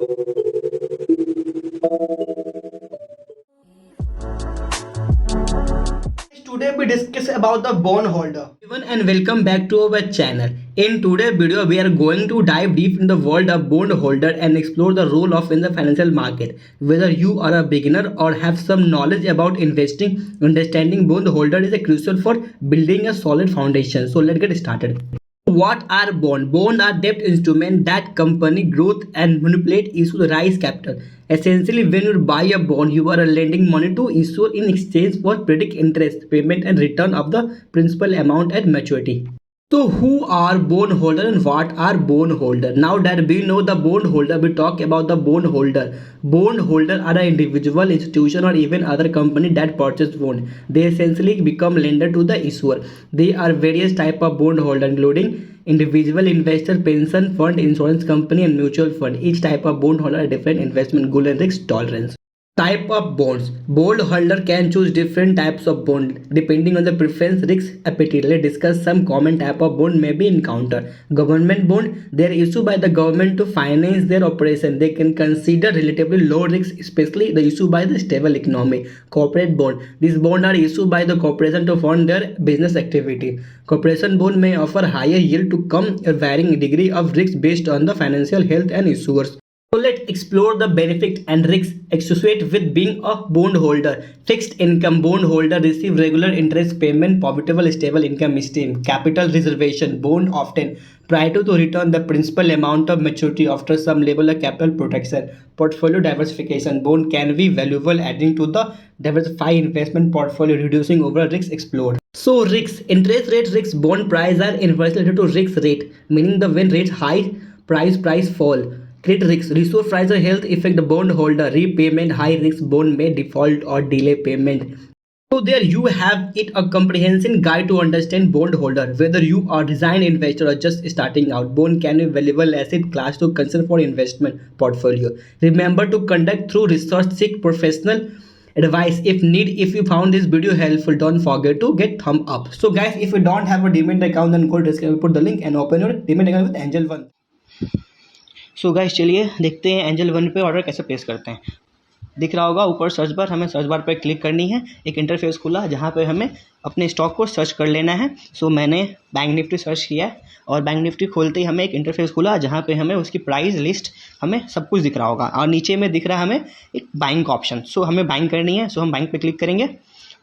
Today we discuss about the bondholder. Everyone and welcome back to our channel. In today's video we are going to dive deep in the world of bondholder and explore the role of in the financial market. Whether you are a beginner or have some knowledge about investing, understanding bondholder is crucial for building a solid foundation. So let's get started. What are bond? Bond are debt instruments that company growth and manipulate issue the rise capital. Essentially, when you buy a bond, you are lending money to issuer in exchange for predict interest payment and return of the principal amount at maturity. So who are bondholder and what are bondholder? Now that we know the bondholder, we talk about the bondholder. Bondholder are an individual, institution or even other company that purchase bond. They essentially become lender to the issuer. There are various type of bondholder including individual investor, pension fund, insurance company and mutual fund. Each type of bondholder has different investment goal and risk tolerance. Type of bonds. Bondholder can choose different types of bond depending on the preference risk appetite. Let's discuss some common type of bond may be encountered. Government bond. They are issued by the government to finance their operation. They can consider relatively low risk, especially the issue by the stable economy. Corporate bond. These bonds are issued by the corporation to fund their business activity. Corporation bond may offer higher yield to come a varying degree of risk based on the financial health and issuers. So let's explore the benefit and risks associated with being a bondholder. Fixed income bondholder receive regular interest payment, profitable stable income stream, capital reservation bond often try to return the principal amount of maturity after some level of capital protection. Portfolio diversification bond can be valuable adding to the diversified investment portfolio, reducing overall risk explored. So risks, interest rate risks, bond price are inversely related to risk rate, meaning the when rates high, price fall. Credit risk, resource fragile health affect the bondholder, repayment, high risk bond may default or delay payment. So there you have it, a comprehensive guide to understand bondholder. Whether you are design investor or just starting out, bond can be valuable asset class to consider for investment portfolio. Remember to conduct through research, seek professional advice if need. If you found this video helpful, don't forget to get thumb up. So guys, if you don't have a Demat account, then go to description, put the link and open your Demat account with Angel One. So guys चलिए देखते हैं angel one पे order कैसे place करते हैं। दिख रहा होगा ऊपर सर्च बार, हमें सर्च बार पर क्लिक करनी है। एक इंटरफेस खुला जहाँ पे हमें अपने स्टॉक को सर्च कर लेना है। सो मैंने बैंक निफ्टी सर्च किया है और बैंक निफ्टी खोलते ही हमें एक इंटरफेस खुला जहाँ पे हमें उसकी प्राइस लिस्ट हमें सब कुछ दिख रहा होगा और नीचे में दिख रहा है हमें एक बाइंग का ऑप्शन। सो हमें बाइंग करनी है, सो हम बाइंग पे क्लिक करेंगे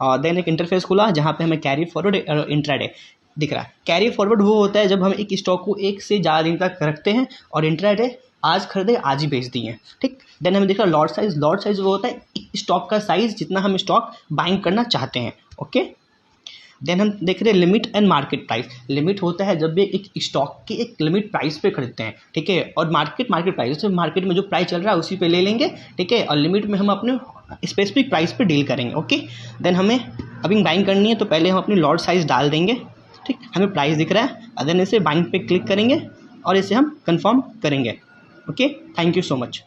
और देन एक इंटरफेस खुला जहाँ पे हमें कैरी फॉरवर्ड इंट्राडे दिख रहा है। कैरी फॉरवर्ड वो होता है जब हम एक स्टॉक को एक से ज़्यादा दिन तक रखते हैं और इंट्राडे आज खरीदे आज ही बेच दिए, ठीक। देन हमें दिख रहा है लॉट साइज। लॉट साइज वो होता है एक स्टॉक का साइज जितना हम स्टॉक बाइंग करना चाहते हैं, ओके। देन हम देख रहे हैं limit and market price. Limit होता है जब भी एक स्टॉक की एक लिमिट प्राइस पे खरीदते हैं, ठीक है। और मार्केट प्राइस, जैसे मार्केट में जो प्राइस चल रहा है उसी पे ले लेंगे, ठीक है। और लिमिट में हम अपने स्पेसिफिक प्राइस पे डील करेंगे, ओके। देन हमें अभी बाइंग करनी है तो पहले हम अपनी लॉट साइज डाल देंगे, ठीक। हमें प्राइस दिख रहा है, देन इसे बाइंग पे क्लिक करेंगे और इसे हम कंफर्म करेंगे, okay. Thank you so much.